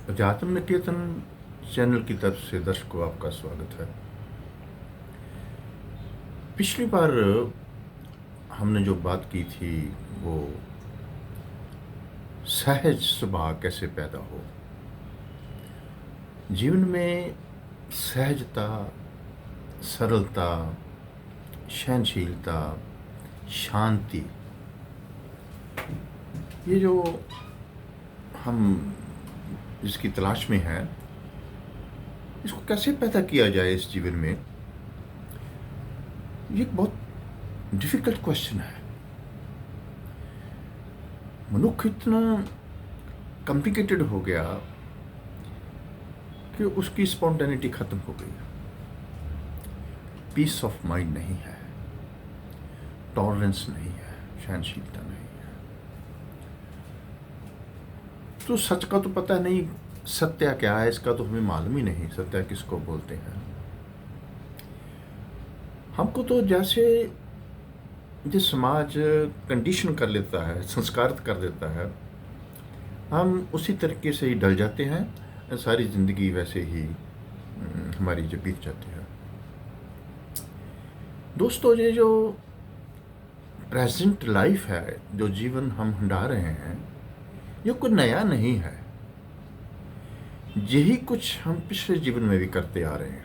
अध्यात्म निकेतन चैनल की तरफ से दर्शकों आपका स्वागत है। पिछली बार हमने जो बात की थी वो सहज स्वभाव कैसे पैदा हो। जीवन में सहजता, सरलता, सहनशीलता, शांति, ये जो हम जिसकी तलाश में हैं, इसको कैसे पैदा किया जाए इस जीवन में, ये एक बहुत डिफिकल्ट क्वेश्चन है। मनुष्य इतना कॉम्प्लिकेटेड हो गया कि उसकी स्पॉन्टेनिटी खत्म हो गई। पीस ऑफ माइंड नहीं है, टॉलरेंस नहीं है, सहनशीलता नहीं है। तो सच का तो पता नहीं, सत्य क्या है इसका तो हमें मालूम ही नहीं, सत्य किसको बोलते हैं। हमको तो जैसे जिस समाज कंडीशन कर लेता है, संस्कारित कर देता है, हम उसी तरीके से ही ढल जाते हैं। सारी ज़िंदगी वैसे ही हमारी जो बीत जाती है। दोस्तों, ये जो प्रेजेंट लाइफ है, जो जीवन हम हंडा रहे हैं, ये कोई नया नहीं है। यही कुछ हम पिछले जीवन में भी करते आ रहे हैं।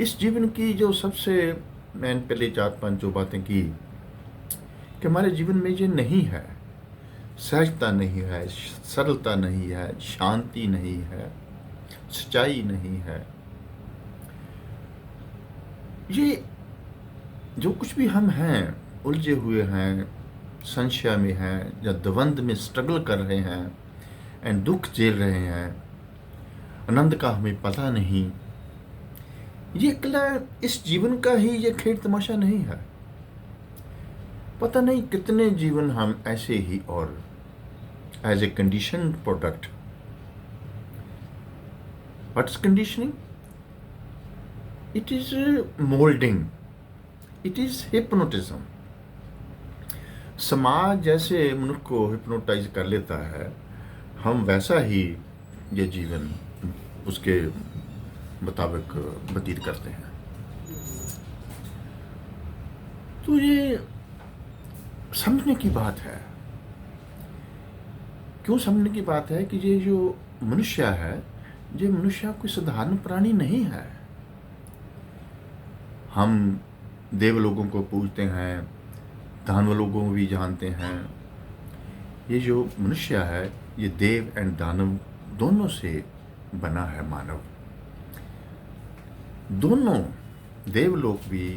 इस जीवन की जो सबसे मैंने पहले 4-5 जो बातें की कि हमारे जीवन में ये नहीं है, सहजता नहीं है, सरलता नहीं है, शांति नहीं है, सच्चाई नहीं है। ये जो कुछ भी हम हैं, उलझे हुए हैं, संशय में हैं या द्वंद में स्ट्रगल कर रहे हैं एंड दुख झेल रहे हैं, आनंद का हमें पता नहीं, ये अकेला इस जीवन का ही ये खेल तमाशा नहीं है। पता नहीं कितने जीवन हम ऐसे ही और as a condition product. What's conditioning? It is moulding, it is hypnotism. समाज जैसे मनुष्य को हिप्नोटाइज कर लेता है, हम वैसा ही ये जीवन उसके मुताबिक व्यतीत करते हैं। तो ये समझने की बात है। क्यों समझने की बात है कि ये जो मनुष्य है, ये मनुष्य कोई साधारण प्राणी नहीं है। हम देव लोगों को पूजते हैं, दानव लोगों को भी जानते हैं। ये जो मनुष्य है, ये देव एंड दानव दोनों से बना है मानव। दोनों देवलोक भी,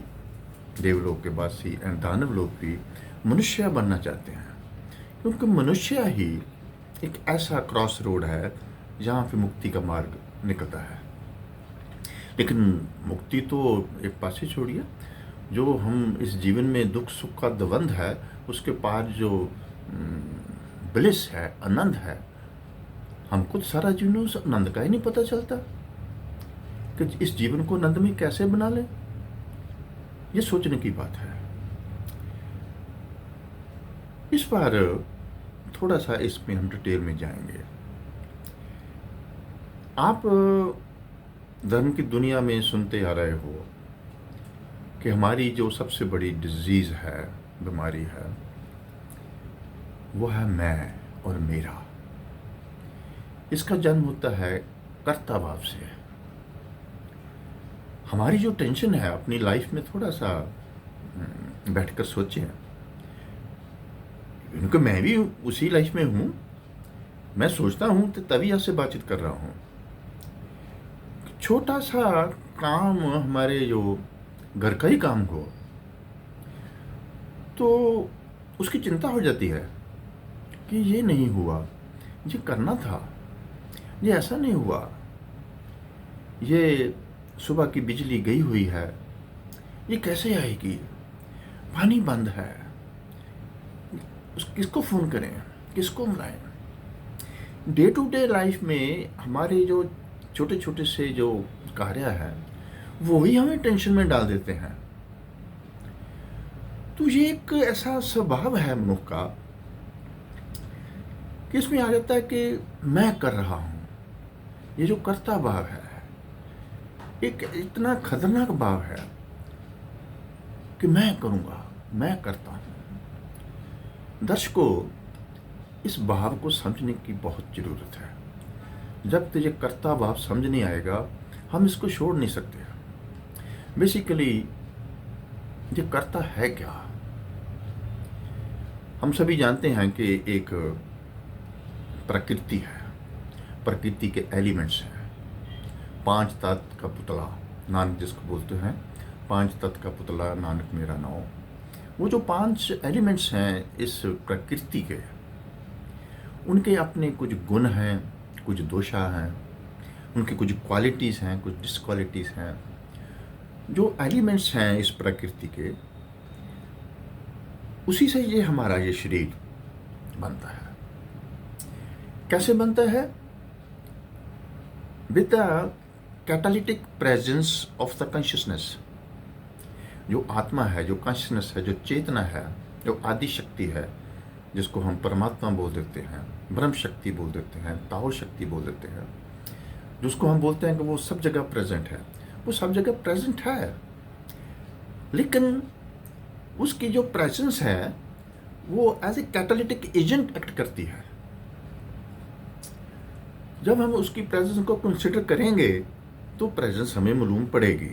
देवलोक के वासी एंड दानव लोग भी मनुष्य बनना चाहते हैं, क्योंकि मनुष्य ही एक ऐसा क्रॉस रोड है जहाँ पे मुक्ति का मार्ग निकलता है। लेकिन मुक्ति तो एक पास ही छोड़िए, जो हम इस जीवन में दुख सुख का द्वंद है, उसके पार जो ब्लिस है, आनंद है, हमको सारा जीवन उस आनंद का ही नहीं पता चलता कि इस जीवन को आनंद में कैसे बना लें। ये सोचने की बात है। इस बार थोड़ा सा इसमें हम डिटेल में जाएंगे। आप धर्म की दुनिया में सुनते आ रहे हो कि हमारी जो सबसे बड़ी डिजीज़ है, बीमारी है, वो है मैं और मेरा। इसका जन्म होता है कर्ता भाव से। हमारी जो टेंशन है अपनी लाइफ में, थोड़ा सा बैठकर सोचें, क्योंकि मैं भी उसी लाइफ में हूँ। मैं सोचता हूँ तो तभी आपसे बातचीत कर रहा हूँ। छोटा सा काम, हमारे जो घर का ही काम हो, तो उसकी चिंता हो जाती है कि ये नहीं हुआ, ये करना था, ये ऐसा नहीं हुआ, ये सुबह की बिजली गई हुई है, ये कैसे आएगी, पानी बंद है, किसको फ़ोन करें, किसको बुलाएं। डे टू डे लाइफ में हमारे जो छोटे छोटे से जो कार्य है, वो ही हमें टेंशन में डाल देते हैं। तो ये एक ऐसा स्वभाव है मनुष्य का कि इसमें आ जाता है कि मैं कर रहा हूँ। ये जो कर्ता भाव है एक इतना खतरनाक भाव है कि मैं करूँगा, मैं करता हूँ। दर्शकों, इस भाव को समझने की बहुत ज़रूरत है। जब तक ये कर्ता भाव समझ नहीं आएगा, हम इसको छोड़ नहीं सकते। बेसिकली ये कर्ता है क्या? हम सभी जानते हैं कि एक प्रकृति है, प्रकृति के एलिमेंट्स हैं। पांच तत्व का पुतला नानक जिसको बोलते हैं, पांच तत्व का पुतला नानक मेरा नाम। वो जो पांच एलिमेंट्स हैं इस प्रकृति के, उनके अपने कुछ गुण हैं, कुछ दोषा हैं, उनकी कुछ क्वालिटीज़ हैं, कुछ डिसक्वालिटीज़ हैं। जो एलिमेंट्स हैं इस प्रकृति के, उसी से ये हमारा ये शरीर बनता है। कैसे बनता है? With the catalytic presence of the consciousness. जो आत्मा है, जो कॉन्शियसनेस है, जो चेतना है, जो आदि शक्ति है, जिसको हम परमात्मा बोल देते हैं, ब्रह्म शक्ति बोल देते हैं, ताओ शक्ति बोल देते हैं, जिसको हम बोलते हैं कि वो सब जगह प्रेजेंट है। वो सब जगह प्रेजेंट है, लेकिन उसकी जो प्रेजेंस है वो as a catalytic agent act करती है। जब हम उसकी प्रेजेंस को कंसिडर करेंगे तो प्रेजेंस हमें मालूम पड़ेगी।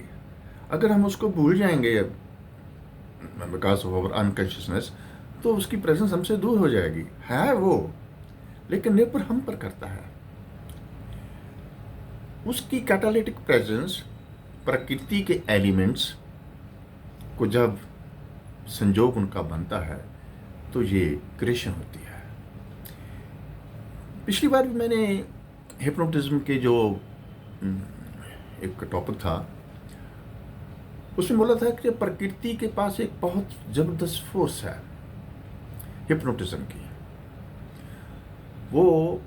अगर हम उसको भूल जाएंगे बिकॉज ऑफ आवर अनकॉन्शियसनेस, तो उसकी प्रेजेंस हमसे दूर हो जाएगी। है वो, लेकिन निर्भर हम पर करता है। उसकी कैटालिटिक प्रेजेंस, प्रकृति के एलिमेंट्स को जब संजोग उनका बनता है तो ये क्रिएशन होती है। पिछली बार भी मैंने हिप्नोटिज्म के जो एक टॉपिक था उसमें बोला था कि प्रकृति के पास एक बहुत जबरदस्त फोर्स है हिप्नोटिज्म की। वो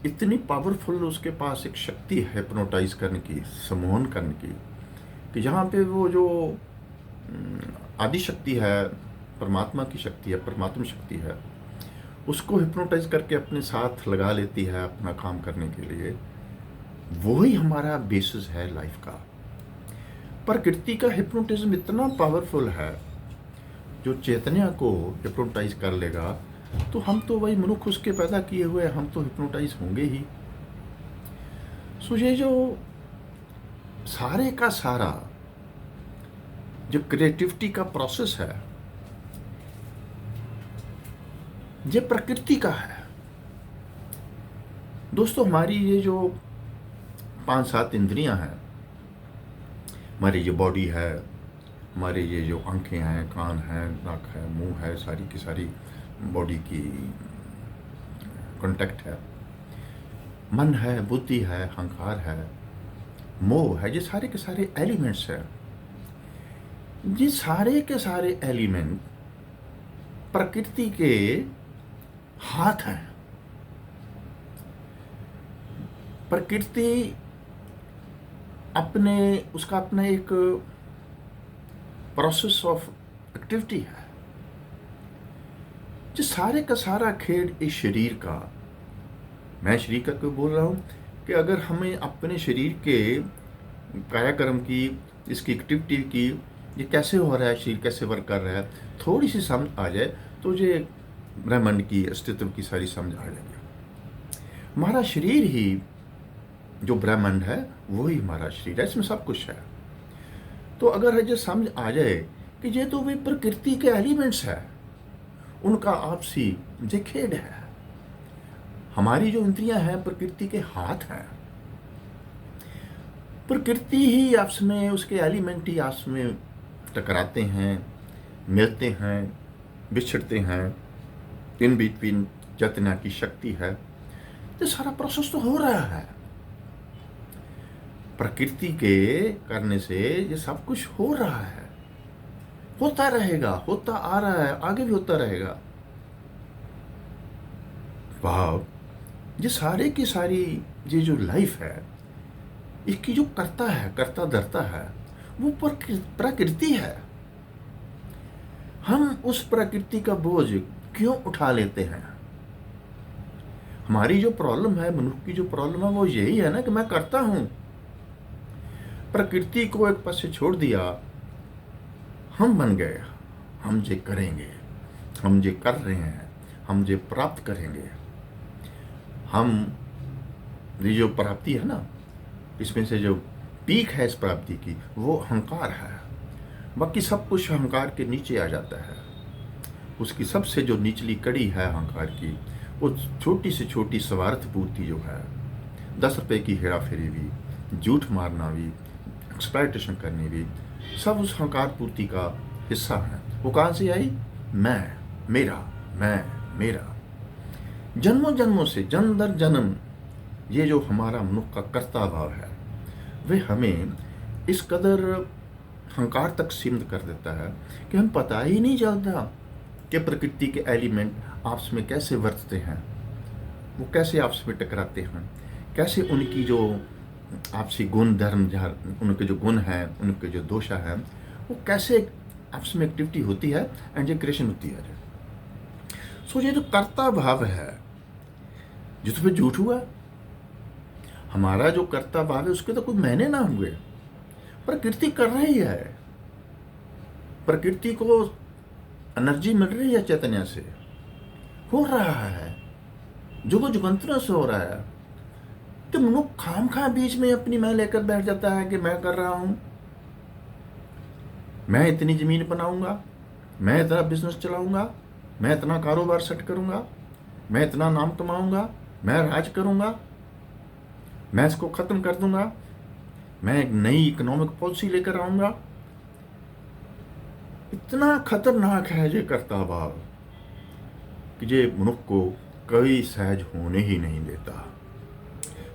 इतनी पावरफुल, उसके पास एक शक्ति है हिप्नोटाइज करने की, सम्मोहन करने की, कि जहाँ पे वो जो आदि शक्ति है, परमात्मा की शक्ति है, परमात्मा शक्ति है, उसको हिप्नोटाइज करके अपने साथ लगा लेती है अपना काम करने के लिए। वही हमारा बेसिस है लाइफ का। प्रकृति का हिप्नोटिज्म इतना पावरफुल है, जो चेतना को हिप्नोटाइज कर लेगा तो हम तो वही मनुष्य उसके पैदा किए हुए, हम तो हिप्नोटाइज होंगे ही। सो ये जो सारे का सारा जो क्रिएटिविटी का प्रोसेस है, ये प्रकृति का है। दोस्तों, हमारी ये जो 5-7 इंद्रियां हैं, हमारी ये बॉडी है, हमारे ये जो आंखें हैं, कान हैं, नाक है, मुंह है, सारी की सारी बॉडी की कांटेक्ट है, मन है, बुद्धि है, अहंकार है, मोह है, ये सारे के सारे एलिमेंट्स हैं। ये सारे के सारे एलिमेंट प्रकृति के हाथ हैं। प्रकृति उसका अपना एक प्रोसेस ऑफ एक्टिविटी है। जो सारे का सारा खेल इस शरीर का, मैं शरीर का क्यों बोल रहा हूँ कि अगर हमें अपने शरीर के कायाकर्म की, इसकी एक्टिविटी की, ये कैसे हो रहा है, शरीर कैसे वर्क कर रहा है, थोड़ी सी समझ आ जाए तो ये ब्रह्मांड की अस्तित्व की सारी समझ आ जाएगी। हमारा शरीर ही जो ब्रह्मांड है वही हमारा शरीर है, इसमें सब कुछ है। तो अगर ये समझ आ जाए कि ये तो वे प्रकृति के एलिमेंट्स है, उनका आपसी ये खेल है। हमारी जो इंद्रियां हैं प्रकृति के हाथ हैं। प्रकृति ही आपस में, उसके एलिमेंट ही आपस में टकराते हैं, मिलते हैं, बिछड़ते हैं। इन बिटवीन चेतना की शक्ति है। ये सारा प्रोसेस तो हो रहा है। प्रकृति के करने से ये सब कुछ हो रहा है, होता रहेगा, होता आ रहा है, आगे भी होता रहेगा। भाव ये सारे की सारी ये जो लाइफ है, इसकी जो करता है, करता धरता है, वो प्रकृति है। हम उस प्रकृति का बोझ क्यों उठा लेते हैं? हमारी जो प्रॉब्लम है, मनुष्य की जो प्रॉब्लम है वो यही है ना कि मैं करता हूँ। प्रकृति को एक पासे छोड़ दिया, हम बन गए, हम जे करेंगे, हम जे कर रहे हैं, हम जे प्राप्त करेंगे। हम ये जो प्राप्ति है ना, इसमें से जो पीक है इस प्राप्ति की, वो अहंकार है। बाकी सब कुछ अहंकार के नीचे आ जाता है। उसकी सबसे जो निचली कड़ी है अहंकार की, वो छोटी से छोटी स्वार्थ पूर्ति जो है, 10 रुपए की हेरा फेरी भी, झूठ मारना भी, एक्सप्लॉयटेशन करनी भी, सब उस अहंकार पूर्ति का हिस्सा है। वो कहाँ से आई? मैं, मेरा, मैं, मेरा। जन्मों जन्मों से, जन्म दर जन्म, ये जो हमारा मनुष्य का कर्ता भाव है, वे हमें इस कदर अहंकार तक सीमित कर देता है कि हम पता ही नहीं चलता कि प्रकृति के एलिमेंट आपस में कैसे वर्तते हैं, वो कैसे आपस में टकराते हैं, कैसे उनकी जो आपसी गुण धर्म, जहाँ उनके जो गुण हैं, उनके जो दोषा हैं, वो कैसे आपस में एक्टिविटी होती है एंड ये क्रिएशन होती है। सो ये जो कर्ता भाव है, जिस पे झूठ हुआ, हमारा जो कर्ता भाव है उसके तो कोई मैंने ना हुए, प्रकृति कर रही है। प्रकृति को एनर्जी मिल रही है चैतन्य से, हो रहा है, जुगो जुगंतरों से हो रहा है। तो मनुष्य खाम खा बीच में अपनी मैं लेकर बैठ जाता है कि मैं कर रहा हूं, मैं इतनी जमीन बनाऊंगा, मैं इतना बिजनेस चलाऊंगा, मैं इतना कारोबार सेट करूंगा, मैं इतना नाम कमाऊंगा, मैं राज करूंगा, मैं इसको खत्म कर दूंगा, मैं एक नई इकोनॉमिक पॉलिसी लेकर आऊंगा। इतना खतरनाक है ये कर्ता भाव कि ये मनुष्य को कभी सहज होने ही नहीं देता,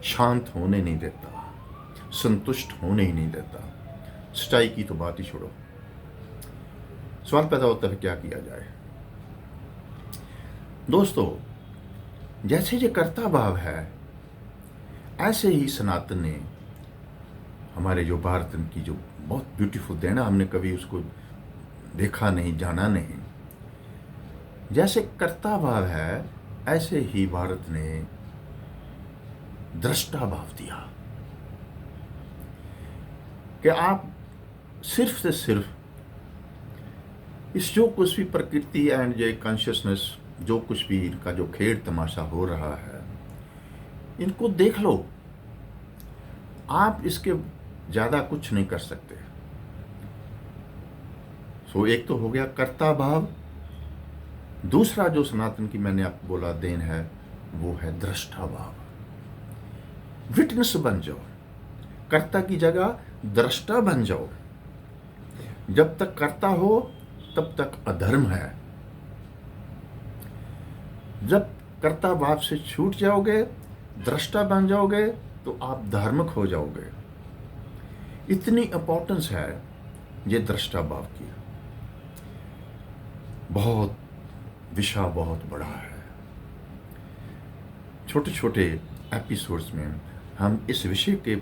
शांत होने नहीं देता, संतुष्ट होने ही नहीं देता। सच्चाई की तो बात ही छोड़ो। सवाल पैदा होता है क्या किया जाए। दोस्तों, जैसे ये कर्ता भाव है, ऐसे ही सनातन ने, हमारे जो भारत की जो बहुत ब्यूटीफुल देना, हमने कभी उसको देखा नहीं, जाना नहीं। जैसे कर्ता भाव है, ऐसे ही भारत ने दृष्टा भाव दिया कि आप सिर्फ से सिर्फ इस जो कुछ भी प्रकृति एंड ये कॉन्शियसनेस, जो कुछ भी इनका जो खेल तमाशा हो रहा है, इनको देख लो। आप इसके ज्यादा कुछ नहीं कर सकते। सो एक तो हो गया कर्ता भाव। दूसरा जो सनातन की मैंने आपको बोला देन है, वो है दृष्टा भाव। विटनेस बन जाओ, कर्ता की जगह दृष्टा बन जाओ। जब तक कर्ता हो तब तक अधर्म है। जब कर्ता भाव से छूट जाओगे, दृष्टा बन जाओगे, तो आप धार्मिक हो जाओगे। इतनी इंपॉर्टेंस है ये दृष्टा भाव की। बहुत विषय बहुत बड़ा है। छोटे छोटे एपिसोड्स में हम इस विषय के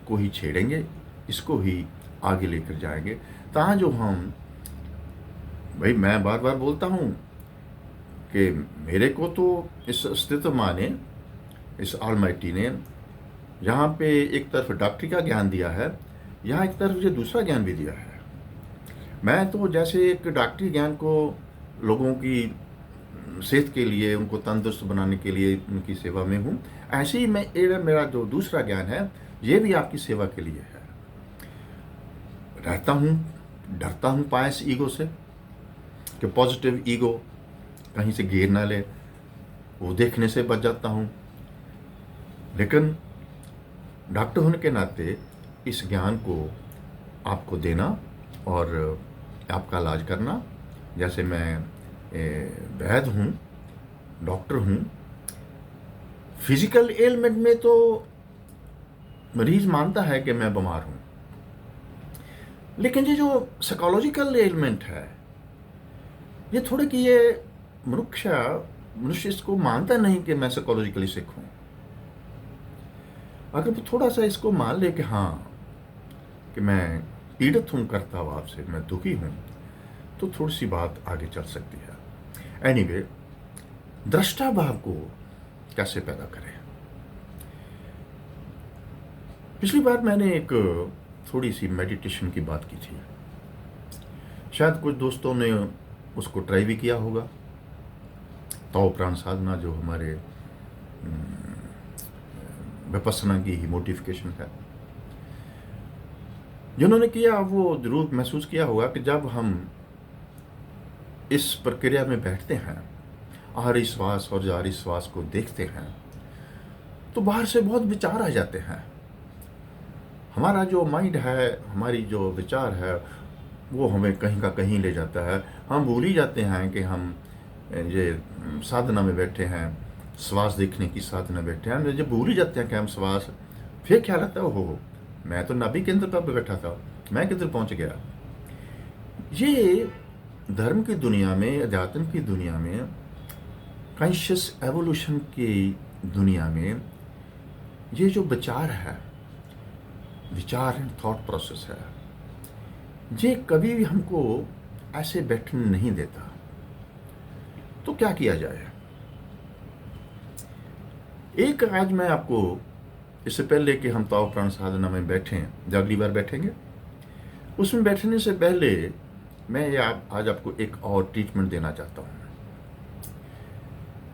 को ही छेड़ेंगे, इसको ही आगे लेकर जाएंगे, ताकि जो हम, भाई मैं बार बार बोलता हूँ कि मेरे को तो इस अस्तित्व माँ ने, इस ऑलमाइटी ने यहाँ पे एक तरफ डॉक्टरी का ज्ञान दिया है, यहाँ एक तरफ मुझे दूसरा ज्ञान भी दिया है। मैं तो जैसे एक डॉक्टरी ज्ञान को लोगों की सेहत के लिए, उनको तंदुरुस्त बनाने के लिए उनकी सेवा में हूँ, ऐसे ही मैं मेरा जो दूसरा ज्ञान है, ये भी आपकी सेवा के लिए है। रहता हूँ, डरता हूँ पायस ईगो से कि पॉजिटिव ईगो कहीं से घेर ना ले, वो देखने से बच जाता हूँ। लेकिन डॉक्टर होने के नाते इस ज्ञान को आपको देना और आपका इलाज करना, जैसे मैं वैद्य हूँ, डॉक्टर हूँ। फिजिकल एलिमेंट में तो मरीज मानता है कि मैं बीमार हूँ, लेकिन ये जो साइकोलॉजिकल एलिमेंट है, ये थोड़े कि ये मनुष्य इसको मानता नहीं कि मैं साइकोलॉजिकली सिक हूँ। अगर वो थोड़ा सा इसको मान ले कि हाँ, कि मैं पीड़ित हूँ कर्ता भाव से, मैं दुखी हूँ, तो थोड़ी सी बात आगे चल सकती है। एनीवे, दृष्टा भाव को कैसे पैदा करें। पिछली बार मैंने एक थोड़ी सी मेडिटेशन की बात की थी, शायद कुछ दोस्तों ने उसको ट्राई भी किया होगा। ताओ प्राण साधना जो हमारे विपස්සना की ही मोडिफिकेशन है, जिन्होंने किया वो जरूर महसूस किया होगा कि जब हम इस प्रक्रिया में बैठते हैं, आहारी श्वास और जारी श्वास को देखते हैं, तो बाहर से बहुत विचार आ जाते हैं। हमारा जो माइंड है, हमारी जो विचार है, वो हमें कहीं का कहीं ले जाता है। हम भूल ही जाते हैं कि हम ये साधना में बैठे हैं, श्वास देखने की साधना में बैठे हैं। जब भूल ही जाते हैं कि हम श्वास, फिर ख्याल आता है हो मैं तो नाभि केंद्र पर बैठा था, मैं किधर पहुंच गया। ये धर्म की दुनिया में, अध्यात्म की दुनिया में, कॉन्शियस एवोल्यूशन की दुनिया में ये जो विचार है, विचार एंड थॉट प्रोसेस है, ये कभी भी हमको ऐसे बैठने नहीं देता। तो क्या किया जाए? एक आज मैं आपको, इससे पहले कि हम ताओ प्राण साधना में बैठें, जब अगली बार बैठेंगे, उसमें बैठने से पहले मैं आज आपको एक और ट्रीटमेंट देना चाहता हूं।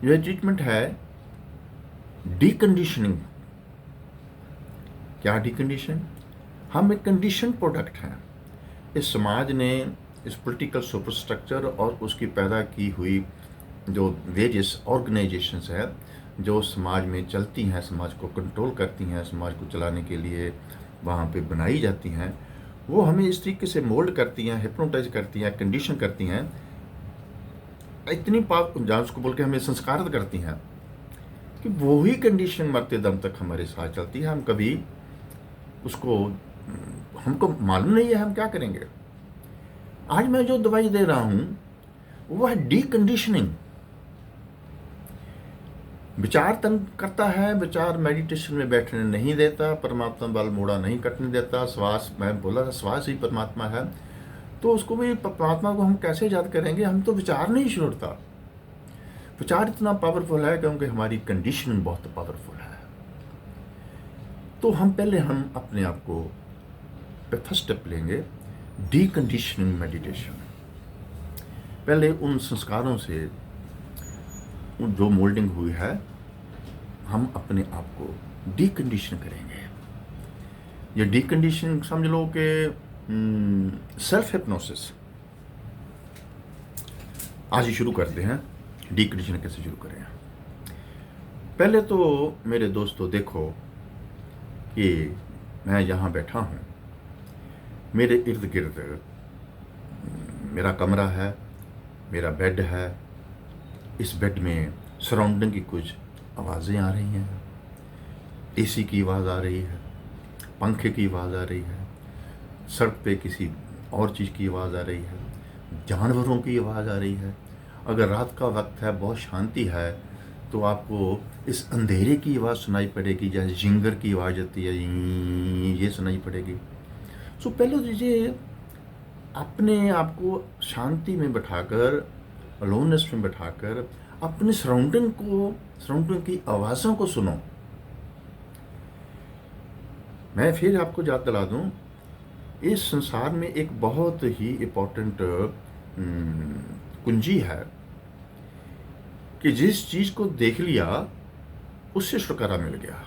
यह ट्रीटमेंट है डीकंडीशनिंग। क्या डीकंडीशन? हम एक कंडीशन प्रोडक्ट हैं। इस समाज ने, इस पॉलिटिकल सुपरस्ट्रक्चर और उसकी पैदा की हुई जो वेरियस ऑर्गेनाइजेशंस है, जो समाज में चलती हैं, समाज को कंट्रोल करती हैं, समाज को चलाने के लिए वहाँ पे बनाई जाती हैं, वो हमें इस तरीके से मोल्ड करती हैं, हिप्नोटाइज करती हैं, कंडीशन करती हैं, इतनी जहाँ उसको बोल के हमें संस्कारित करती हैं कि वो ही कंडीशन मरते दम तक हमारे साथ चलती है। हम कभी उसको, हमको मालूम नहीं है हम क्या करेंगे। आज मैं जो दवाई दे रहा हूं वो है डीकंडीशनिंग। विचार तंग करता है, विचार मेडिटेशन में बैठने नहीं देता, परमात्मा बल मोड़ा नहीं कटने देता। श्वास, मैं बोला था श्वास ही परमात्मा है, तो उसको भी, परमात्मा को हम कैसे याद करेंगे? हम तो विचार नहीं छोड़ता। विचार इतना पावरफुल है क्योंकि हमारी कंडीशनिंग बहुत पावरफुल है। तो हम पहले हम अपने आप को फर्स्ट स्टेप लेंगे, डीकंडीशनिंग मेडिटेशन। पहले उन संस्कारों से जो मोल्डिंग हुई है, हम अपने आप को डीकंडीशन करेंगे। ये डीकंडीशन समझ लो कि सेल्फ हिप्नोसिस। आज ही शुरू करते हैं। डीकंडीशन कैसे शुरू करें? पहले तो मेरे दोस्तों देखो कि मैं यहाँ बैठा हूँ, मेरे इर्द गिर्द मेरा कमरा है, मेरा बेड है। इस बेड में सराउंडिंग की कुछ आवाज़ें आ रही हैं, एसी की आवाज़ आ रही है, पंखे की आवाज़ आ रही है, सड़क पे किसी और चीज़ की आवाज़ आ रही है, जानवरों की आवाज़ आ रही है। अगर रात का वक्त है, बहुत शांति है, तो आपको इस अंधेरे की आवाज़ सुनाई पड़ेगी, जैसे जिंगर की आवाज़ आती है, ये सुनाई पड़ेगी। सो पहले तो ये अपने आप को शांति में बैठाकर, अलोननेस में बैठाकर अपने सराउंडिंग की आवाज़ों को सुनो। मैं फिर आपको याद दिला दूं, इस संसार में एक बहुत ही इम्पोर्टेंट कुंजी है कि जिस चीज़ को देख लिया उससे छुटकारा मिल गया।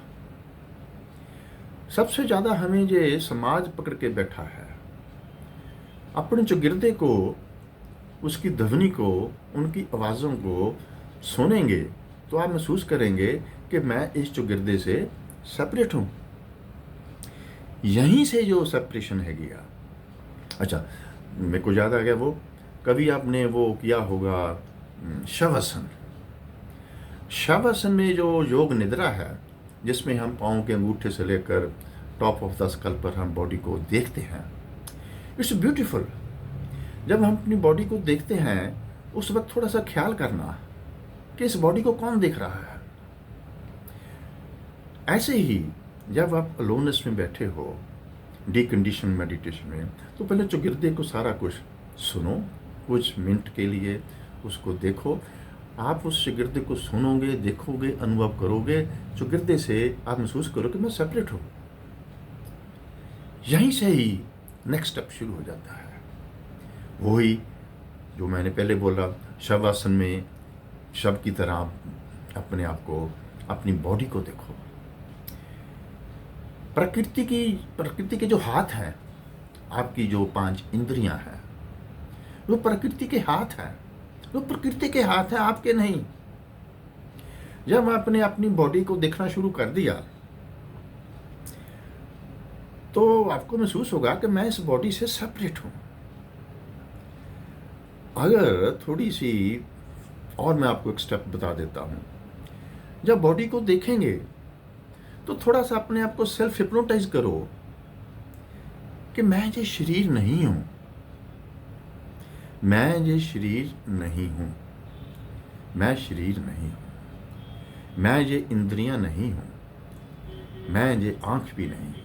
सबसे ज़्यादा हमें ये समाज पकड़ के बैठा है। अपने चौगिर्दे को, उसकी ध्वनि को, उनकी आवाज़ों को सुनेंगे तो आप महसूस करेंगे कि मैं इस चौगिर्दे से सेपरेट हूँ। यहीं से जो सेपरेशन है गया। अच्छा, मेरे को याद आ गया, वो कभी आपने वो किया होगा शवासन। शवासन में जो योग निद्रा है, जिसमें हम पाँव के अंगूठे से लेकर टॉप ऑफ द स्कल पर हम बॉडी को देखते हैं, इट्स ब्यूटीफुल। जब हम अपनी बॉडी को देखते हैं, उस वक्त थोड़ा सा ख्याल करना कि इस बॉडी को कौन देख रहा है। ऐसे ही जब आप अलोननेस में बैठे हो, डीकंडीशन मेडिटेशन में, तो पहले चौगिर्दे को सारा कुछ सुनो, कुछ मिनट के लिए उसको देखो। आप उस गिरदे को सुनोगे, देखोगे, अनुभव करोगे, जो गिरदे से आप महसूस करो कि मैं सेपरेट हूँ। यहीं से ही नेक्स्ट स्टेप शुरू हो जाता है। वही जो मैंने पहले बोला, शवासन में शव की तरह आप अपने आप को, अपनी बॉडी को देखो। प्रकृति के जो हाथ हैं, आपकी जो 5 इंद्रियां हैं, वो प्रकृति के हाथ हैं, वो प्रकृति के हाथ हैं, आपके नहीं। जब आपने अपनी बॉडी को देखना शुरू कर दिया तो आपको महसूस होगा कि मैं इस बॉडी से सेपरेट हूं। अगर थोड़ी सी और मैं आपको एक स्टेप बता देता हूं, जब बॉडी को देखेंगे तो थोड़ा सा अपने आप को सेल्फ हिप्नोटाइज करो कि मैं ये शरीर नहीं हूं, मैं ये शरीर नहीं हूं, मैं शरीर नहीं हूं, मैं ये इंद्रियां नहीं हूं, मैं ये आंख भी नहीं हूं,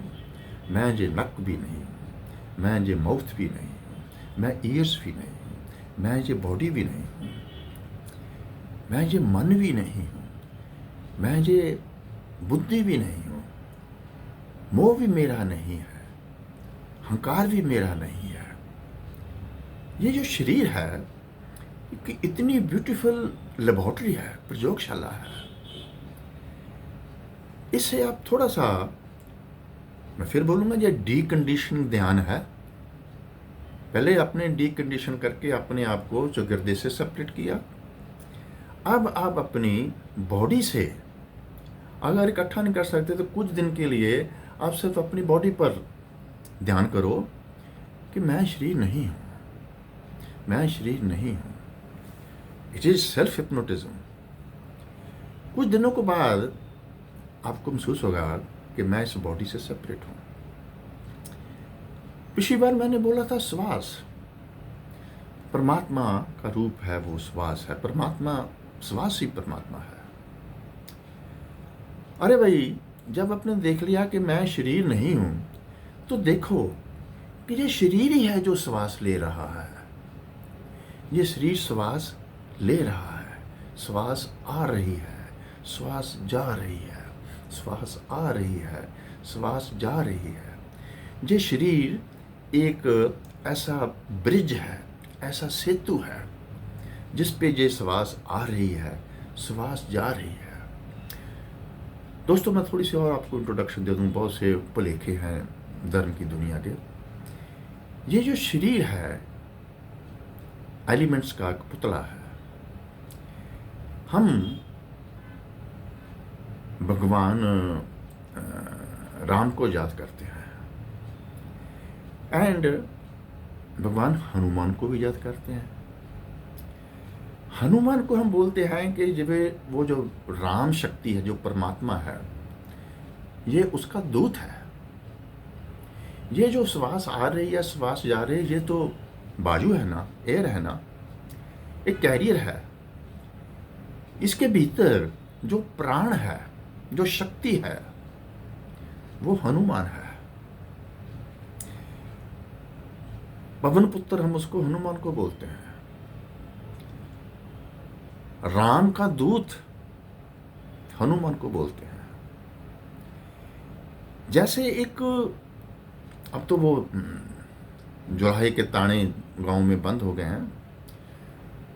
मैं ये नक भी नहीं हूं, मैं ये माउथ भी नहीं हूं, मैं ईयर्स भी नहीं हूं, मैं ये बॉडी भी नहीं हूं, मैं ये मन भी नहीं हूं, मैं ये बुद्धि भी नहीं हूं, मोह भी मेरा नहीं है, अहंकार भी मेरा नहीं है। ये जो शरीर है कि इतनी ब्यूटीफुल लेबोरेटरी है, प्रयोगशाला है। इससे आप थोड़ा सा, मैं फिर बोलूँगा, ये डीकंडीशन ध्यान है। पहले आपने डीकंडीशन करके अपने आप को जो गिरदे से सेपरेट किया, अब आप अपनी बॉडी से अगर इकट्ठा नहीं कर सकते तो कुछ दिन के लिए आप सिर्फ अपनी बॉडी पर ध्यान करो कि मैं शरीर नहीं हूँ, मैं शरीर नहीं हूँ। It is self hypnotism. कुछ दिनों के बाद आपको महसूस होगा कि मैं इस बॉडी से सेपरेट हूँ। पिछली बार मैंने बोला था श्वास परमात्मा का रूप है, वो श्वास है, परमात्मा श्वास ही परमात्मा है। अरे भाई, जब आपने देख लिया कि मैं शरीर नहीं हूं, तो देखो कि ये शरीर ही है जो श्वास ले रहा है। ये शरीर श्वास ले रहा है, श्वास आ रही है, श्वास जा रही है, श्वास आ रही है, श्वास जा रही है। ये शरीर एक ऐसा ब्रिज है, ऐसा सेतु है जिस पे ये श्वास आ रही है, श्वास जा रही है। दोस्तों, मैं थोड़ी सी और आपको इंट्रोडक्शन दे दूं। बहुत से उपलेखे हैं धर्म की दुनिया के। ये जो शरीर है एलिमेंट्स का एक पुतला है। हम भगवान राम को याद करते हैं एंड भगवान हनुमान को भी याद करते हैं। हनुमान को हम बोलते हैं कि जब वो जो राम शक्ति है, जो परमात्मा है, ये उसका दूत है। ये जो श्वास आ रही है, श्वास जा रही है, ये तो बाजू है ना, एयर है ना, एक कैरियर है। इसके भीतर जो प्राण है, जो शक्ति है, वो हनुमान है। पवन पुत्र हम उसको हनुमान को बोलते हैं। राम का दूत हनुमान को बोलते हैं। जैसे एक, अब तो वो जुलाहे के ताने गांव में बंद हो गए हैं,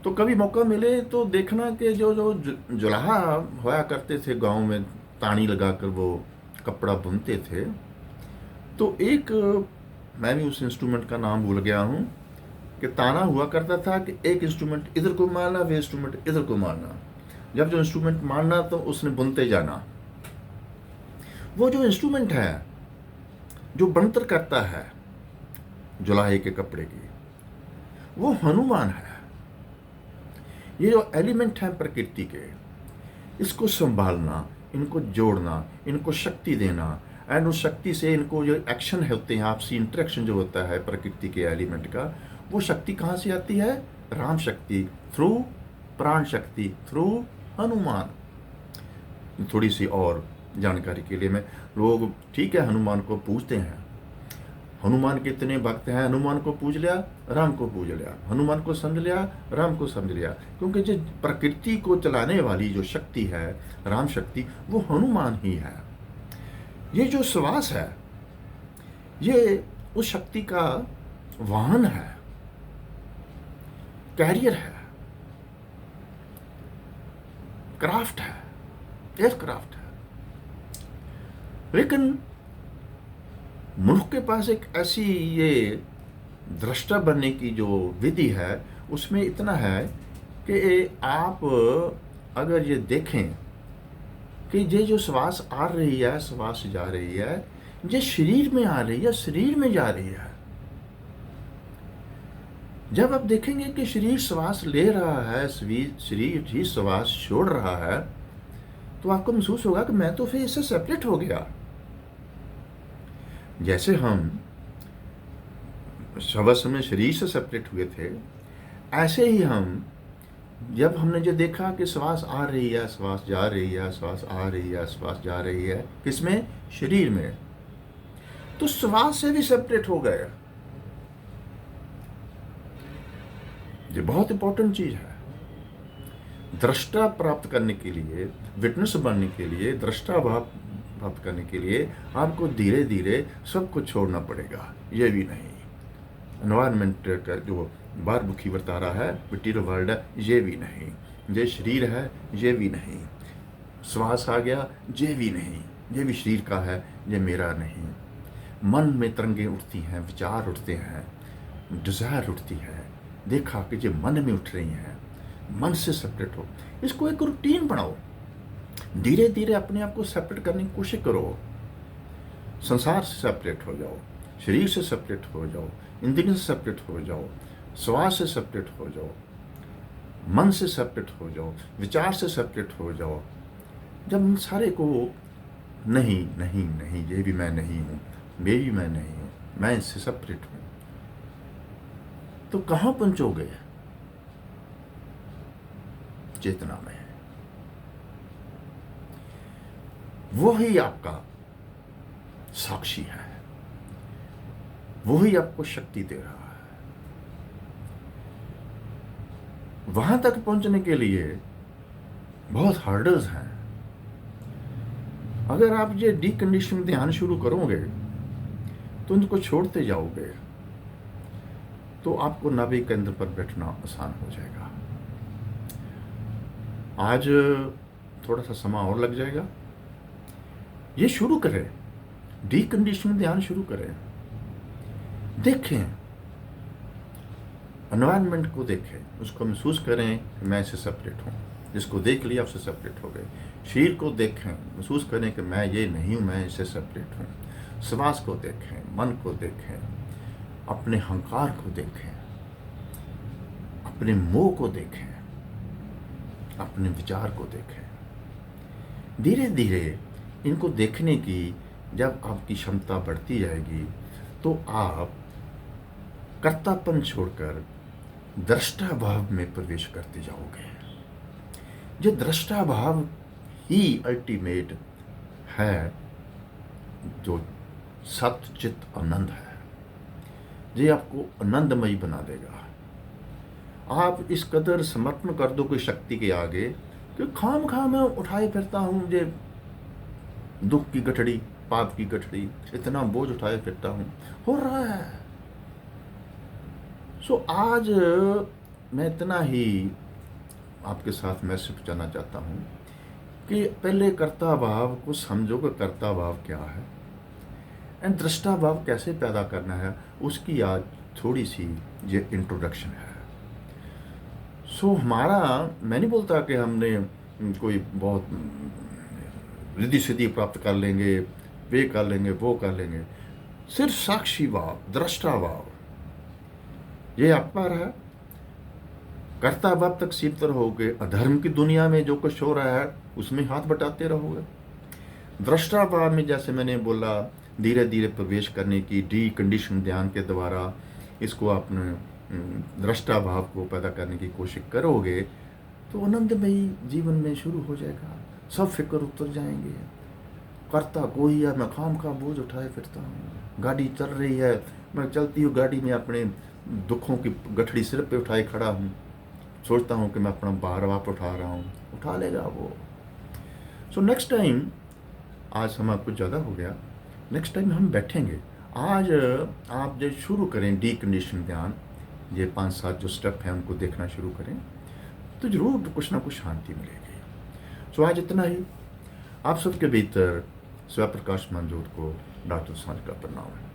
तो कभी मौका मिले तो देखना कि जो जो जुलाहा होया करते थे गांव में, तानी लगाकर वो कपड़ा बुनते थे, तो एक, मैं भी उस इंस्ट्रूमेंट का नाम भूल गया हूँ, कि ताना हुआ करता था कि एक इंस्ट्रूमेंट इधर को मारना, वे इंस्ट्रूमेंट इधर को मारना। जब जो इंस्ट्रूमेंट मारना तो उसने बुनते जाना। वो जो इंस्ट्रूमेंट है जो बनतर करता है जुलाहे के कपड़े की, वो हनुमान है। ये जो एलिमेंट हैं प्रकृति के, इसको संभालना, इनको जोड़ना, इनको शक्ति देना, एंड उस शक्ति से इनको जो एक्शन होते हैं, आपसी इंटरेक्शन जो होता है प्रकृति के एलिमेंट का, वो शक्ति कहाँ से आती है? राम शक्ति थ्रू प्राण शक्ति, थ्रू हनुमान। थोड़ी सी और जानकारी के लिए, मैं, लोग ठीक है हनुमान को पूजते हैं। हनुमान के इतने भक्त हैं, हनुमान को पूज लिया, राम को पूज लिया, हनुमान को समझ लिया, राम को समझ लिया। क्योंकि जो प्रकृति को चलाने वाली जो शक्ति है, राम शक्ति, वो हनुमान ही है। ये जो श्वास है, ये उस शक्ति का वाहन है, कैरियर है, क्राफ्ट है, एयरक्राफ्ट है। लेकिन मनुष्य के पास एक ऐसी ये दृष्टा बनने की जो विधि है, उसमें इतना है कि आप अगर ये देखें कि ये जो श्वास आ रही है, श्वास जा रही है, ये शरीर में आ रही है, शरीर में जा रही है। जब आप देखेंगे कि शरीर श्वास ले रहा है, शरीर ही श्वास छोड़ रहा है, तो आपको महसूस होगा कि मैं तो फिर इससे सेपरेट हो गया। जैसे हम शवस में शरीर से सेपरेट हुए थे, ऐसे ही हम जब हमने जो देखा कि श्वास आ रही है, श्वास जा रही है, श्वास आ रही है, श्वास जा रही है, किसमें? शरीर में, तो श्वास से भी सेपरेट हो गए। ये बहुत इंपॉर्टेंट चीज है। दृष्टा प्राप्त करने के लिए, विटनेस बनने के लिए, दृष्टा भाव प्राप्त करने के लिए आपको धीरे धीरे सब कुछ छोड़ना पड़ेगा। ये भी नहीं, एनवायरनमेंट का जो बार बुखी बता रहा है, मटीरियल वर्ल्ड है, ये भी नहीं, ये शरीर है, ये भी नहीं, श्वास आ गया, ये भी नहीं, ये भी शरीर का है, ये मेरा नहीं। मन में तरंगें उठती हैं, विचार उठते हैं, डिजायर उठती है, देखा कि ये मन में उठ रही हैं, मन से सेपरेट हो। इसको एक रूटीन बनाओ, धीरे धीरे अपने आप को सेपरेट करने की कोशिश करो। संसार से सेपरेट हो जाओ, शरीर से सेपरेट हो जाओ, इंद्रियों से सेपरेट हो जाओ, श्वास से सेपरेट हो जाओ, मन से सेपरेट हो जाओ, विचार से सेपरेट हो जाओ। जब इन सारे को नहीं नहीं नहीं, ये भी मैं नहीं हूँ, ये भी मैं नहीं हूँ, मैं इससे सेपरेट हूँ, तो कहाँ पहुंचोगे? चेतना में। वो ही आपका साक्षी है, वो ही आपको शक्ति दे रहा है। वहां तक पहुंचने के लिए बहुत हर्डल्स हैं। अगर आप ये डीकंडीशनिंग ध्यान शुरू करोगे तो उनको छोड़ते जाओगे, तो आपको नाभि केंद्र पर बैठना आसान हो जाएगा। आज थोड़ा सा समय और लग जाएगा। ये शुरू करें, डीकंडीशनिंग ध्यान शुरू करें, देखें, एनवायरनमेंट को देखें, उसको महसूस करें कि मैं इससे सेपरेट हूँ। जिसको देख लिया उससे सेपरेट हो गए। शरीर को देखें, महसूस करें कि मैं ये नहीं हूँ, मैं इससे सेपरेट हूँ। श्वास को देखें, मन को देखें, अपने अहंकार को देखें, अपने मोह को देखें, अपने विचार को देखें। धीरे धीरे इनको देखने की जब आपकी क्षमता बढ़ती जाएगी तो आप कर्तापन छोड़कर दृष्टा भाव में प्रवेश करते जाओगे। जो दृष्टा भाव ही अल्टीमेट है, जो सत्य चित्त आनंद है, ये आपको आनंदमयी बना देगा। आप इस कदर समर्पण कर दो कोई शक्ति के आगे कि खाम खा मैं उठाए फिरता हूँ, ये दुख की गठड़ी, पाप की गठड़ी, इतना बोझ उठाए फिरता हूँ, हो रहा है। सो आज मैं इतना ही आपके साथ मैसेज पहुंचाना चाहता हूँ कि पहले कर्ता भाव को समझो कि कर्ता भाव क्या है एंड दृष्टा भाव कैसे पैदा करना है, उसकी आज थोड़ी सी ये इंट्रोडक्शन है। सो हमारा, मैं नहीं बोलता कि हमने कोई बहुत रिद्धि सिद्धि प्राप्त कर लेंगे, वे कर लेंगे, वो कर लेंगे। सिर्फ साक्षी भाव, दृष्टा भाव, ये आपका रहा। कर्ता भाव तक सीमित रहोगे, अधर्म की दुनिया में जो कुछ हो रहा है उसमें हाथ बटाते रहोगे। दृष्टा भाव में जैसे मैंने बोला, धीरे धीरे प्रवेश करने की डीकंडीशन ध्यान के द्वारा इसको अपने दृष्टा भाव को पैदा करने की कोशिश करोगे तो आनंदमयी जीवन में शुरू हो जाएगा। सब फिक्र उतर जाएंगे। करता कोई है, मैं खाम खा बोझ उठाए फिरता हूँ। गाड़ी चल रही है, मैं चलती हूँ गाड़ी में अपने दुखों की गठड़ी सिर पे उठाए खड़ा हूँ, सोचता हूँ कि मैं अपना भार आप उठा रहा हूँ, उठा लेगा वो। सो नेक्स्ट टाइम, आज समय कुछ ज़्यादा हो गया, नेक्स्ट टाइम हम बैठेंगे। आज आप जब शुरू करें डीकंडीशन ध्यान, ये 5-7 जो स्टेप हैं उनको देखना शुरू करें, तो ज़रूर कुछ ना कुछ शांति मिलेगी। सो आज इतना ही। आप सबके भीतर स्वयं प्रकाश मंजूर को डॉक्टर सांझ का प्रणाम है।